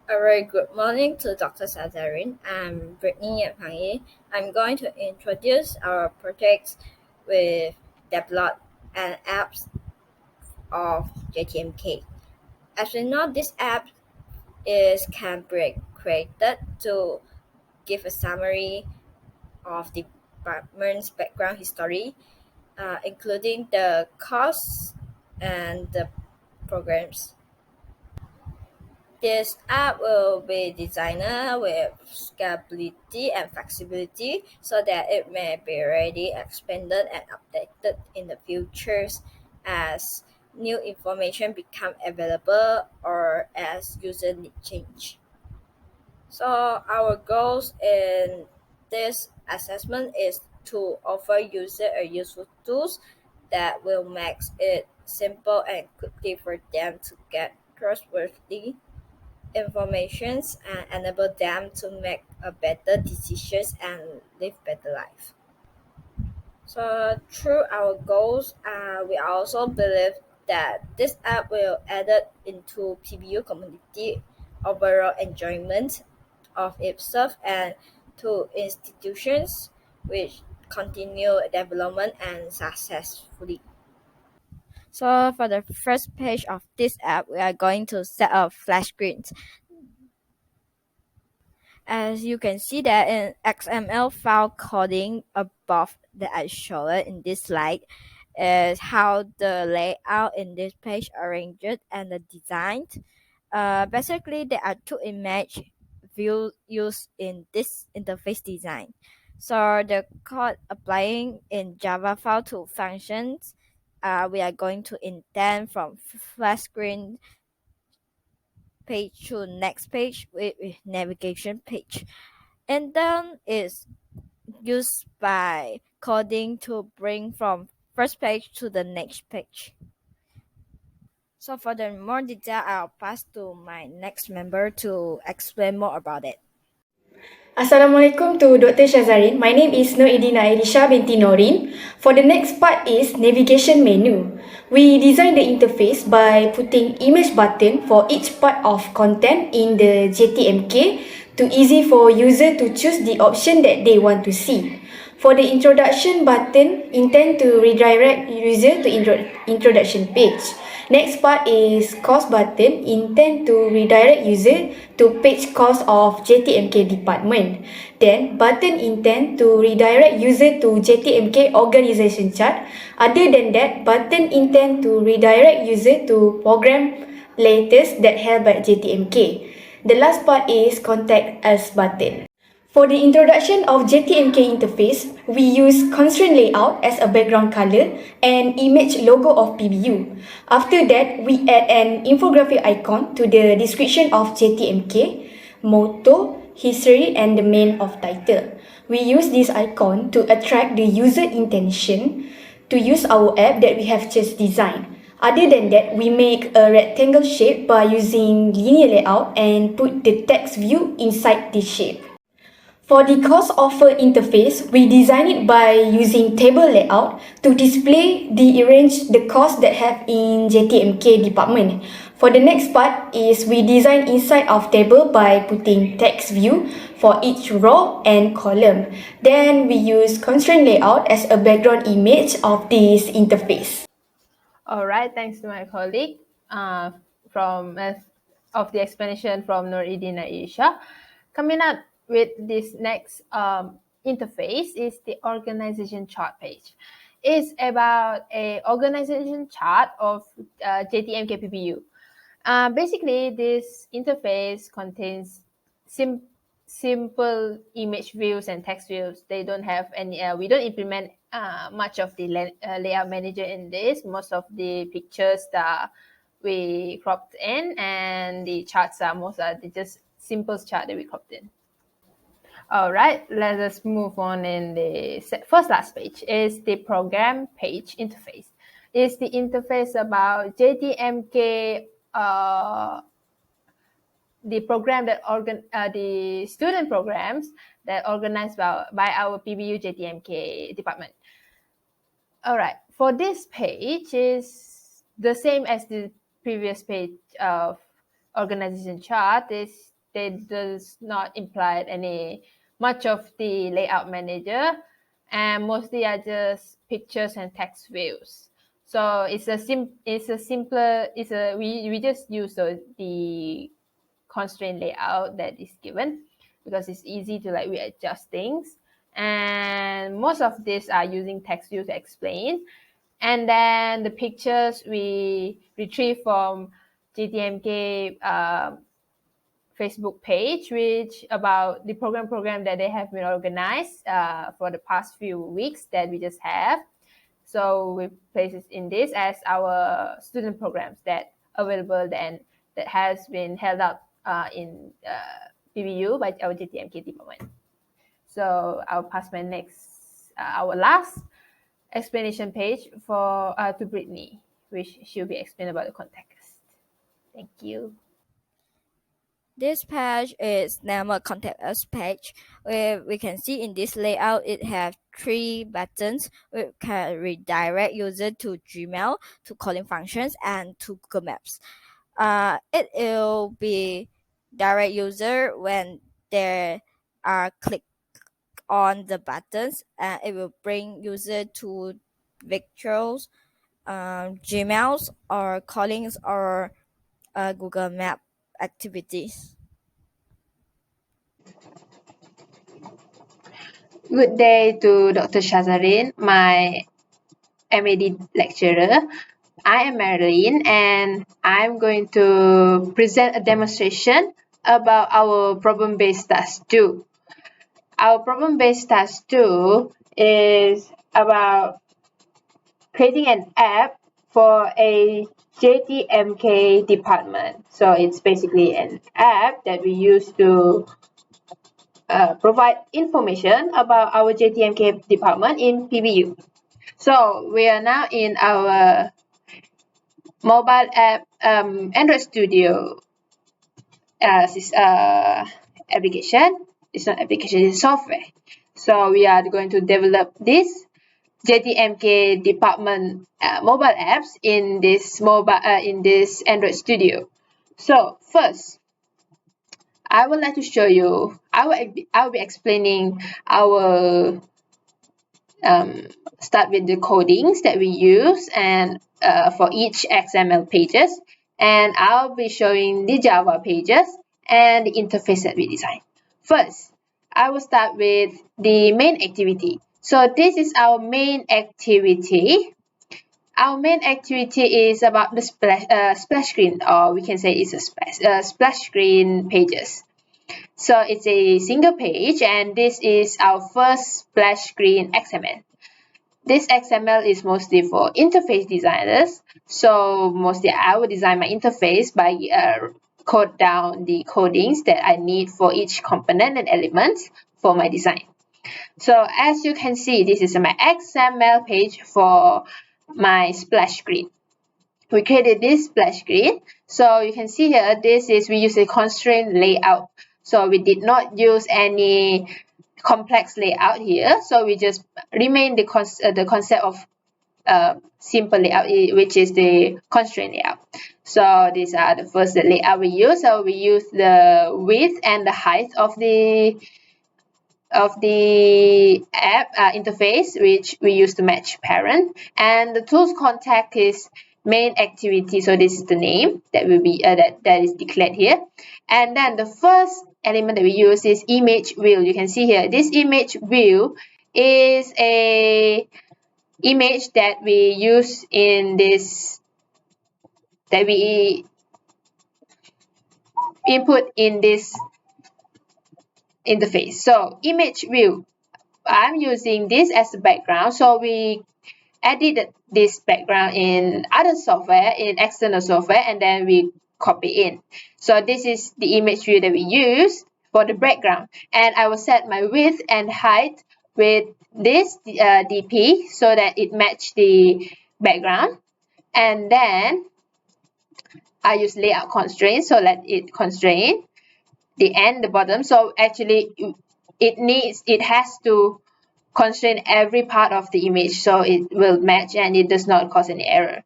A very good morning to Dr. Sazarin. I'm Britney and I'm going to introduce our project with develop an apps of JTMK. As we know, this app is can be created to give a summary of the department's background history, including the costs and the programs. This app will be designed with scalability and flexibility so that it may be ready, expanded, and updated in the futures as new information become available or as user need change. So our goals in this assessment is to offer user a useful tools that will make it simple and quickly for them to get trustworthy informations and enable them to make a better decisions and live better life. So through our goals, we also believe that this app will add it into PBU community overall enjoyment of itself and to institutions which continue development and successfully. So for the first page of this app, we are going to set up flash screens. As you can see that in XML file coding above that I showed in this slide is how the layout in this page arranged and the design. Basically, there are two image views used in this interface design. So the code applying in Java file to functions, we are going to intend from flash screen page to next page with navigation page. And then is used by coding to bring from first page to the next page. So for the more detail, I'll pass to my next member to explain more about it. Assalamualaikum to Dr. Shazarin. My name is Irdina binti Norin. For the next part is navigation menu. We design the interface by putting image button for each part of content in the JTMK to easy for user to choose the option that they want to see. For the introduction button, intend to redirect user to introduction page. Next part is course button, intend to redirect user to page course of JTMK department. Then button intend to redirect user to JTMK organization chart. Other than that, button intend to redirect user to program latest that held by JTMK. The last part is contact us button. For the introduction of JTMK interface, we use constraint layout as a background color and image logo of PBU. After that, we add an infographic icon to the description of JTMK, motto, history, and the main of title. We use this icon to attract the user intention to use our app that we have just designed. Other than that, we make a rectangle shape by using linear layout and put the text view inside this shape. For the course offer interface, we design it by using table layout to display the course that have in JTMK department. For the next part is we design inside of table by putting text view for each row and column. Then we use constraint layout as a background image of this interface. All right, thanks to my colleague from of the explanation from Irdina Isha. Coming up with this next interface is the organization chart page. It's about a organization chart of JTM KPBU. Basically, this interface contains simple image views and text views. They don't have any. We don't implement much of the layout manager in this. Most of the pictures that we cropped in, and the charts are just simple chart that we cropped in. All right, let us move on. In the first last page is the program page interface. It's the interface about JTMK, the program that the student programs that organized by our PBU JTMK department. All right, for this page is the same as the previous page of organization chart. Is they does not imply any much of the layout manager, and mostly are just pictures and text views. So we just use the constraint layout that is given because it's easy to like readjust things. And most of these are using text view to explain. And then the pictures we retrieve from GTMK Facebook page, which about the program that they have been organized for the past few weeks that we just have. So we place it in this as our student programs that available then that has been held out in PBU by our GTMK department. So I'll pass my next, our last explanation page for to Britney, which she'll be explaining about the context. Thank you. This page is named Contact Us page, where we can see in this layout it has 3 buttons which can redirect user to Gmail, to calling functions, and to Google Maps. It will be direct user when they are click on the buttons, and it will bring user to virtuals, Gmails, or callings, or Google Map activities. Good day to Dr. Shazarin, my MAD lecturer. I am Marielyn and I'm going to present a demonstration about our problem-based task 2. Our problem-based task 2 is about creating an app for a JTMK department. So it's basically an app that we use to provide information about our JTMK department in PBU. So we are now in our mobile app Android Studio application. It's not application, it's software. So we are going to develop this JTMK department mobile apps in this Android Studio. So first, I would like to show you. I will be explaining our start with the codings that we use and for each XML pages, and I'll be showing the Java pages and the interface that we design. First, I will start with the main activity. So this is our main activity. Our main activity is about the splash screen, or we can say it's a splash screen pages. So it's a single page, and this is our first splash screen XML. This XML is mostly for interface designers. So mostly I will design my interface by code down the codings that I need for each component and element for my design. So as you can see, this is my XML page for my splash screen. We created this splash screen. So you can see here, we use a constraint layout. So we did not use any complex layout here. So we just remain the concept of simple layout, which is the constraint layout. So these are the first layout we use. So we use the width and the height of the app interface, which we use to match parent, and the tools contact is main activity. So this is the name that will be that is declared here, and then the first element that we use is image view. You can see here, this image view is a image that we use in this, that we input in this interface. So image view, I'm using this as a background. So we added this background in other software, in external software, and then we copy in. So this is the image view that we use for the background. And I will set my width and height with this DP so that it match the background. And then I use layout constraint, so let it constrain the end, the bottom. So actually it has to constrain every part of the image so it will match and it does not cause any error.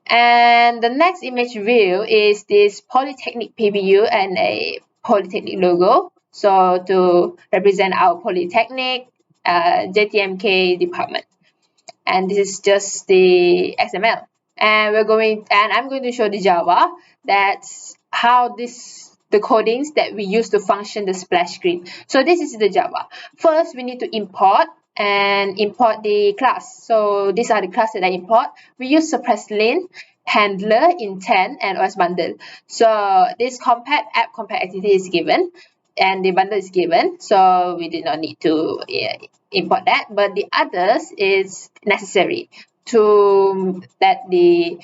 And the next image view is this Polytechnic PBU and a Polytechnic logo, so to represent our Polytechnic JTMK department. And this is just the XML. And I'm going to show the Java. That's how the codings that we use to function the splash screen. So this is the Java. First, we need to import the class. So these are the classes that I import. We use suppress lin, handler, intent, and OS bundle. So this app compact activity is given, and the bundle is given. So we did not need to import that, but the others is necessary to that the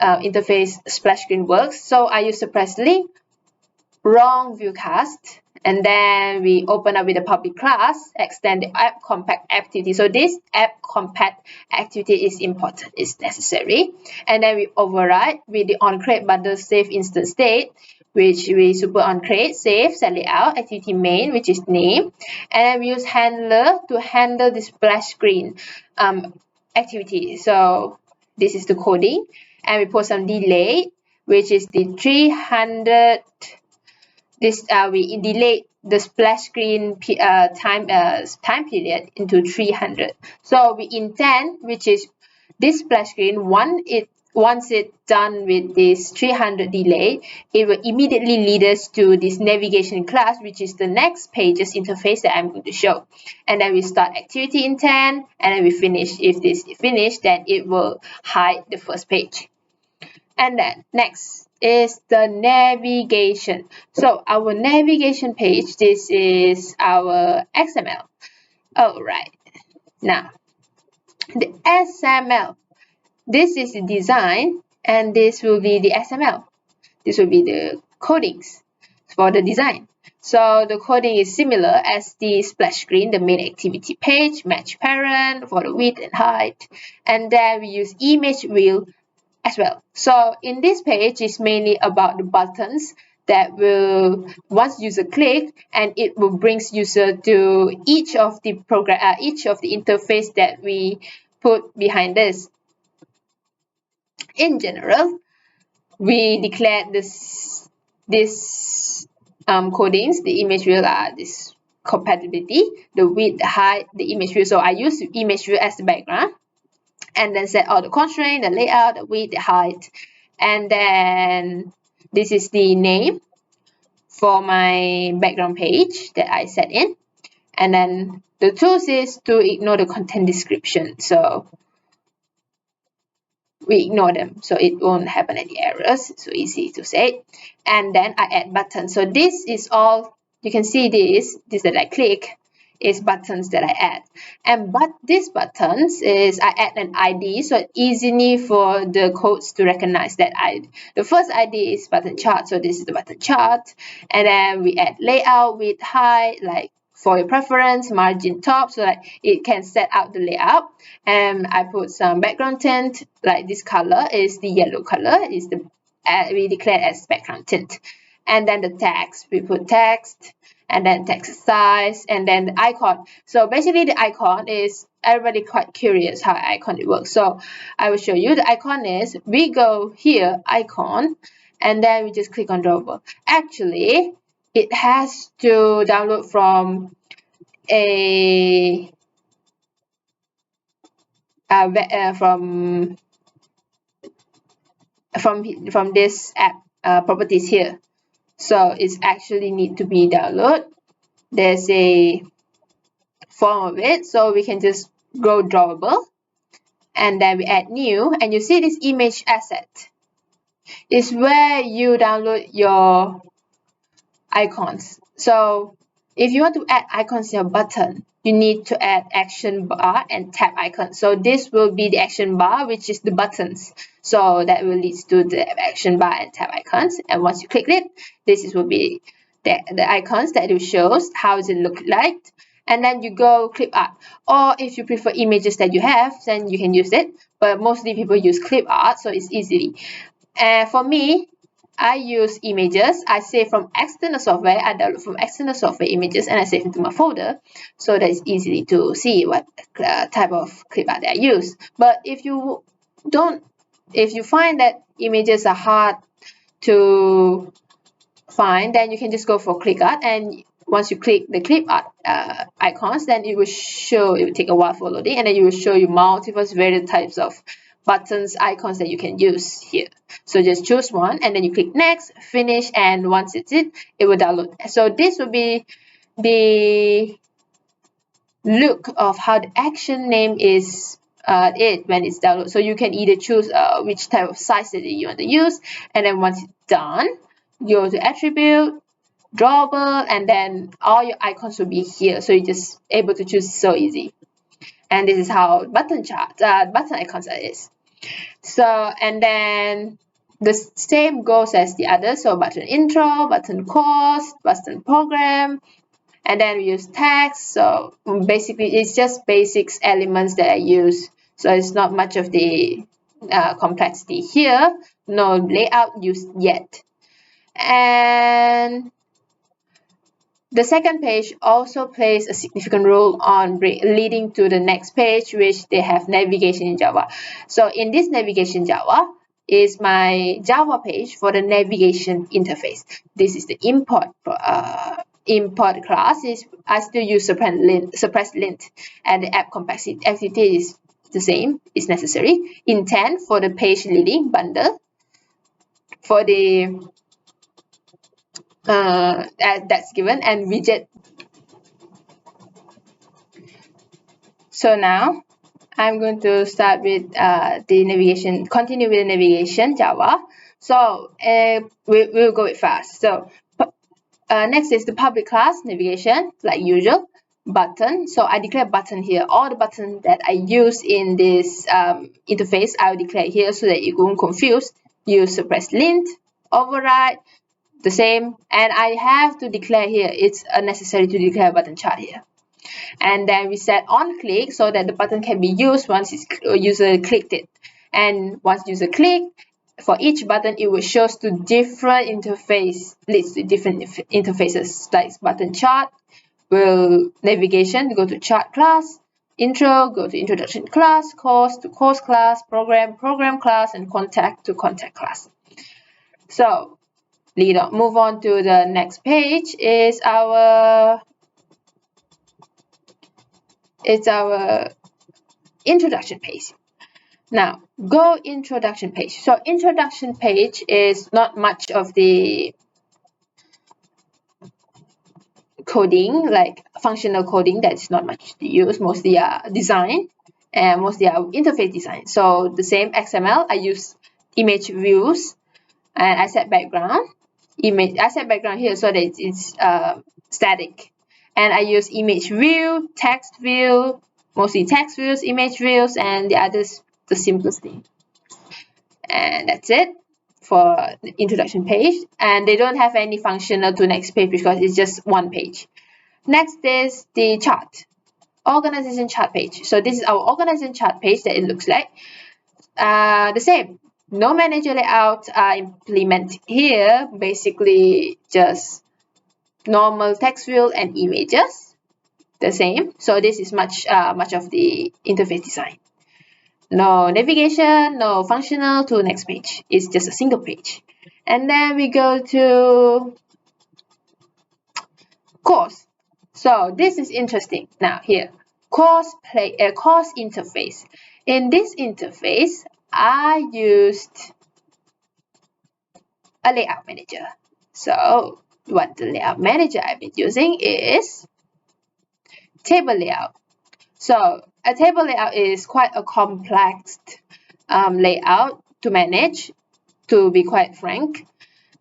interface splash screen works. So I use suppress link, wrong viewcast, and then we open up with a public class, extend the app compact activity. So this app compact activity is important, is necessary. And then we override with the onCreate bundle save instance state, which we super onCreate, save, set layout, activity main, which is name. And then we use handler to handle the splash screen activity. So this is the coding. And we put some delay, which is the 300. We delay the splash screen time period into 300. So we intend, which is this splash screen, once it's done with this 300 delay, it will immediately lead us to this navigation class, which is the next page's interface that I'm going to show. And then we start activity intent, and then we finish. If this is finished, then it will hide the first page. And then next is the navigation. So our navigation page, this is our XML. All right. Now, the XML. This is the design, and this will be the XML. This will be the codings for the design. So the coding is similar as the splash screen, the main activity page, match parent for the width and height. And then we use image wheel as well. So in this page is mainly about the buttons that will, once user click, and it will brings user to each of the interface that we put behind this. In general, we declare this codings, the image wheel are this compatibility, the width, the height, the image wheel. So I use image wheel as the background, and then set all the constraint, the layout, the width, the height. And then this is the name for my background page that I set in. And then the tools is to ignore the content description. So we ignore them, so it won't happen any errors. So easy to say. And then I add buttons. So this is all, you can see this that I click is buttons that I add. And these buttons is I add an ID, so it's easy for the codes to recognize that the first ID is button chart. So this is the button chart. And then we add layout, width, height, like for your preference, margin top, so that it can set out the layout. And I put some background tint, like this color is the yellow color, is the we declare as background tint. And then the text, we put text, and then text size, and then the icon. So basically the icon is, everybody quite curious how icon it works. So I will show you. The icon is, we go here, icon, and then we just click on drawable. Actually, it has to download from from this app properties here. So it's actually need to be download. There's a form of it, so we can just go drawable, and then we add new, and you see this image asset is where you download your icons. So if you want to add icons to your button, you need to add action bar and tab icon. So this will be the action bar, which is the buttons. So that will lead to the action bar and tab icons. And once you click it, this will be the icons that it shows how does it look like. And then you go clip art, or if you prefer images that you have, then you can use it. But mostly people use clip art, so it's easy. And for me, I use images. I save from external software. I download from external software images, and I save into my folder, so that it's easy to see what type of clip art that I use. But if you find that images are hard to fine, then you can just go for click art, and once you click the clip art icons, then it will take a while for loading, and then it will show you multiple various types of buttons, icons that you can use here. So just choose one, and then you click next, finish, and once it's it will download. So this will be the look of how the action name is when it's downloaded. So you can either choose which type of size that you want to use, and then once it's done, go to attribute, drawable, and then all your icons will be here. So you're just able to choose so easy. And this is how button icons is. So, and then the same goes as the others. So button intro, button course, button program, and then we use text. So basically it's just basics elements that I use. So it's not much of the complexity here. No layout used yet. And the second page also plays a significant role on leading to the next page, which they have navigation in Java. So in this navigation Java is my Java page for the navigation interface. This is the import class. I still use suppressed lint, and the app complexity is the same. It's necessary. Intent for the page leading bundle for the that's given, and widget. So now I'm going to start with continue with the navigation Java. So we'll go it fast. So next is the public class navigation, like usual. Button. So I declare button here. All the buttons that I use in this interface, I'll declare here so that you won't confuse. Use suppress lint, override, the same, and I have to declare here, it's necessary to declare button chart here. And then we set on click so that the button can be used once user clicked it. And once user click, for each button it will show to different interface, leads to different interfaces, like button chart, navigation, go to chart class, intro, go to introduction class, course to course class, program class, and contact to contact class. So move on to the next page is our introduction page. Now go introduction page. So introduction page is not much of the coding, like functional coding, that's not much to use. Mostly design, and mostly interface design. So the same XML, I use image views, and I set background here so that it's static, and I use image view, text view, mostly text views, image views, and the others the simplest thing. And that's it for the introduction page, and they don't have any functional to next page because it's just one page. Next is the chart, organization chart page. So this is our organization chart page that it looks like. The same, no manager layout implement here, basically just normal text field and images, the same. So this is much of the interface design. No navigation, no functional to next page. It's just a single page. And then we go to course. So this is interesting. Now here, course interface. In this interface, I used a layout manager. So what the layout manager I've been using is table layout. So a table layout is quite a complex layout to manage, to be quite frank.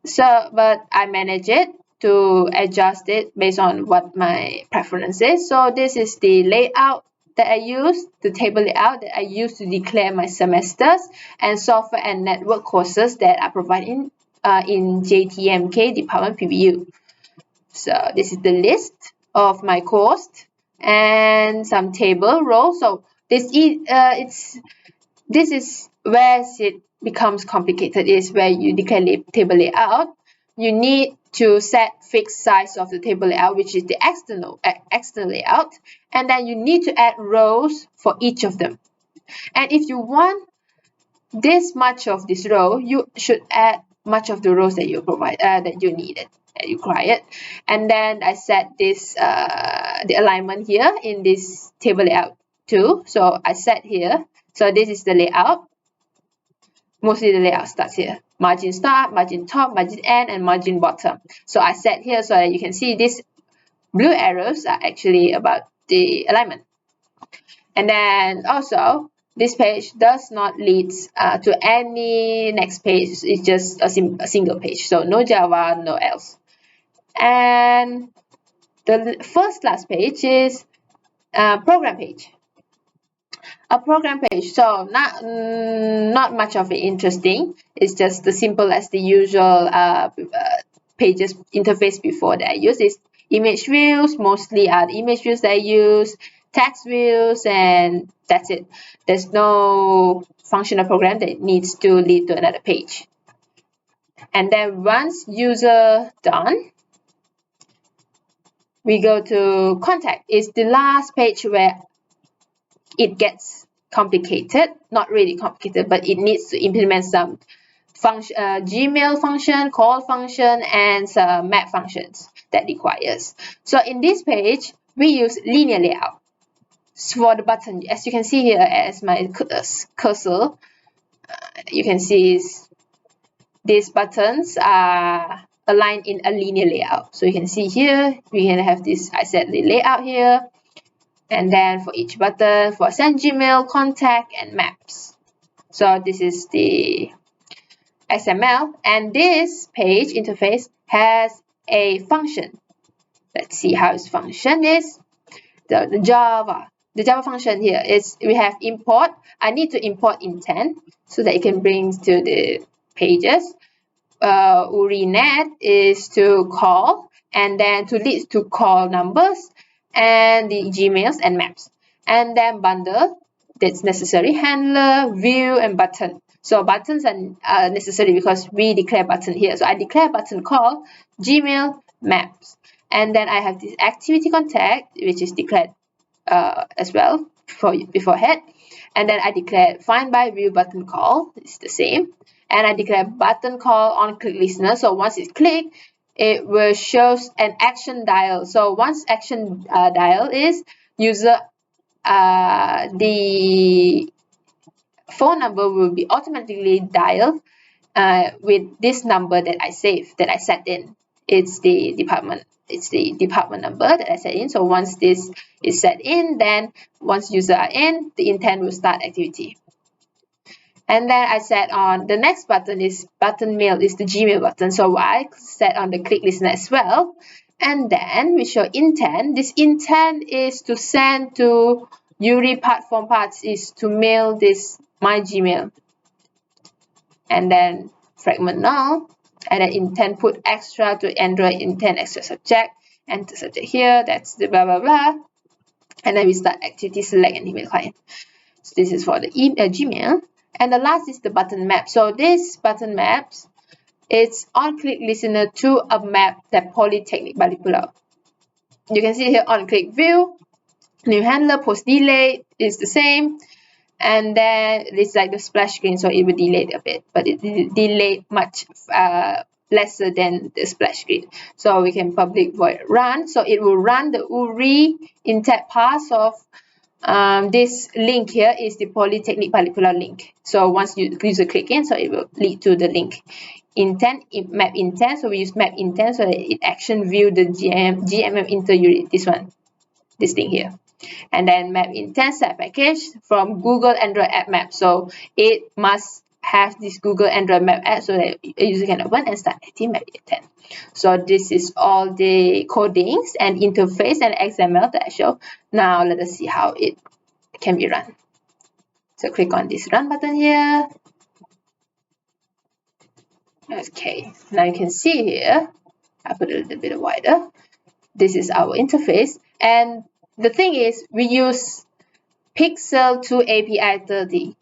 So, but I manage it to adjust it based on what my preference is. So this is the layout that I use, the table layout that I use to declare my semesters and software and network courses that I provide in JTMK department PBU. So this is the list of my course and some table rows. So this is where it becomes complicated, is where you declare table layout. You need to set fixed size of the table layout, which is the external layout, and then you need to add rows for each of them. And if you want this much of this row, you should add much of the rows that you provide that you needed, that you required. And then I set this the alignment here in this table layout too. So I set here. So this is the layout. Mostly the layout starts here. Margin start, margin top, margin end, and margin bottom. So I set here so that you can see these blue arrows are actually about the alignment. And then also, this page does not lead to any next page. It's just a single page. So no Java, no else. And the first last page is program page. A program page, so not much of it interesting. It's just as simple as the usual pages interface before that I use. Is image views, mostly are the image views that I use, text views, and that's it. There's no functional program that needs to lead to another page. And then once user done, we go to contact. It's the last page where it gets complicated, not really complicated, but it needs to implement some function, Gmail function, call function, and some map functions that requires. So in this page, we use linear layout for the button. As you can see here, as my cursor, you can see these buttons are aligned in a linear layout. So you can see here, we can have this, I set the layout here, and then for each button, for send Gmail, contact, and maps. So this is the XML, and this page interface has a function. Let's see how its function is. The Java function here is we have import. I need to import intent so that it can bring to the pages. URINet is to call, and then to lead to call numbers, and the Gmails and maps. And then bundle, that's necessary, handler, view, and button. So buttons are necessary because we declare button here. So I declare button call, Gmail, maps. And then I have this activity contact, which is declared as well beforehand. And then I declare find by view button call, it's the same. And I declare button call on click listener. So once it's clicked, it will show an action dial. So once action dial is user, the phone number will be automatically dialed with this number that I saved, that I set in. It's the department number that I set in. So once this is set in, then once user are in, the intent will start activity. And then I set on the next button is button mail, is the Gmail button. So I set on the click listener as well. And then we show intent. This intent is to send to URI platform parts, is to mail this my Gmail. And then fragment null. And then intent put extra to Android intent extra subject. Enter subject here. That's the blah blah blah. And then we start activity select and email client. So this is for the Gmail. And the last is the button map. So this button maps, it's on click listener to a map that Polytechnic Bali pull out. You can see here on click view, new handler, post delay is the same. And then it's like the splash screen, so it will delay a bit, but it delayed much lesser than the splash screen. So we can public void run. So it will run the URI intent pass of this link here is the Polytechnic Particular link. So once user click in, so it will lead to the link. Intent, map intent. So we use map intent so that it action view the GMM inter URI, this thing here. And then map intent set package from Google Android App Map. So it must have this Google Android Map app so that a user can open and start active map intent. So this is all the codings and interface and XML that I show. Now let us see how it can be run. So click on this run button here. Okay, now you can see here, I put it a little bit wider. This is our interface, and the thing is we use Pixel to API 30.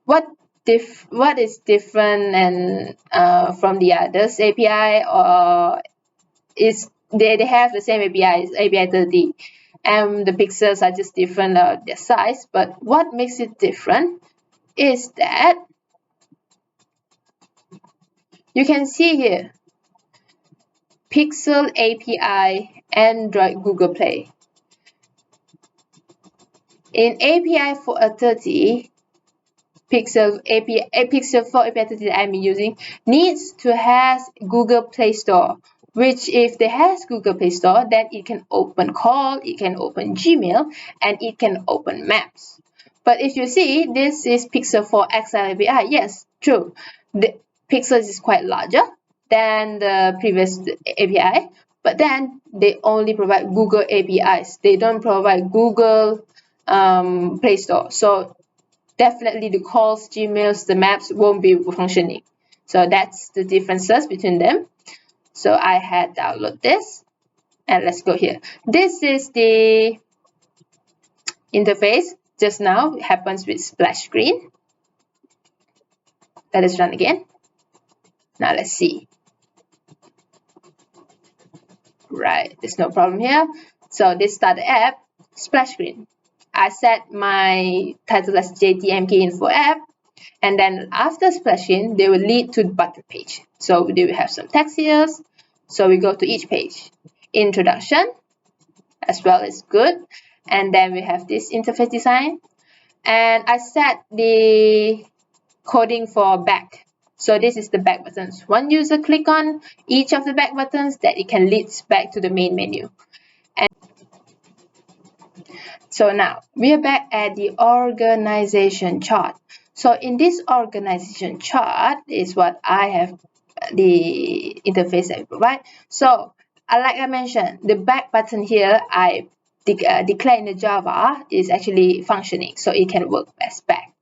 What is different and from the others API, or is they have the same API, API 30, and the pixels are just different their size. But what makes it different is that you can see here, Pixel API, Android, Google Play. In API 430, Pixel 4 API 30 that I'm using needs to have Google Play Store, which if they has Google Play Store, then it can open call, it can open Gmail, and it can open Maps. But if you see, this is Pixel 4 XL API. Yes, true. The Pixel is quite larger than the previous API, but then they only provide Google APIs. They don't provide Google Play Store. So definitely the calls, Gmails, the maps won't be functioning. So that's the differences between them. So I had download this, and let's go here. This is the interface. Just now it happens with splash screen. Let us run again. Now let's see. Right, there's no problem here. So this start the app, splash screen. I set my title as JTMK info app, and then after splashing, they will lead to the button page. So they will have some text here. So we go to each page. Introduction as well is good, and then we have this interface design, and I set the coding for back. So this is the back buttons. One user click on each of the back buttons, that it can lead back to the main menu. And so now we are back at the organization chart. So in this organization chart is what I have the interface that we provide. So like I mentioned, the back button here I declare in the Java is actually functioning, so it can work as back.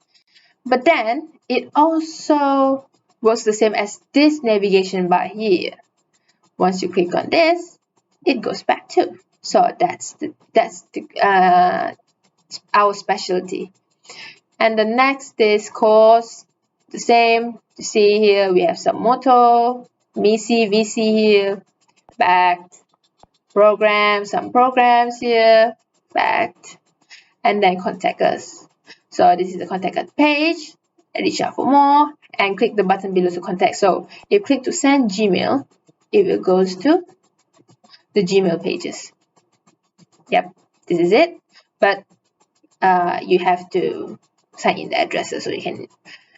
But then it also works the same as this navigation bar here. Once you click on this, it goes back too. So that's our specialty. And the next is course, the same. You see here we have some motto, MISI, VC here, back, program, some programs here, back, and then contact us. So this is the contact us page, reach out for more, and click the button below to contact. So if you click to send Gmail, it will go to the Gmail pages. Yep, this is it. But you have to sign in the addresses so you can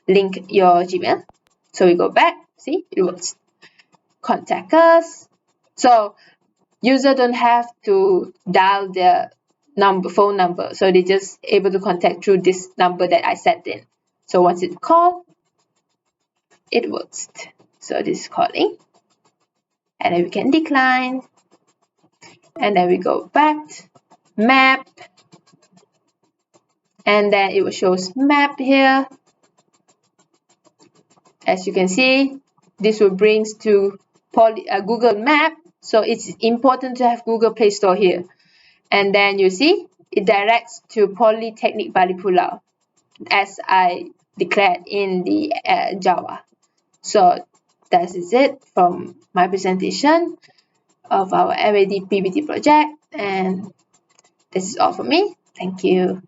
link your Gmail. So we go back, see, it works. Contact us. So user don't have to dial their phone number, so they just able to contact through this number that I set in. So once it call, it works. So this is calling, and then we can decline, and then we go back, map, and then it will show map here. As you can see, this will bring to Google Map. So it's important to have Google Play Store here. And then you see, it directs to Polytechnic Bali Pulau, as I declared in the Java. So that is it from my presentation of our MAD PBT project. And this is all for me. Thank you.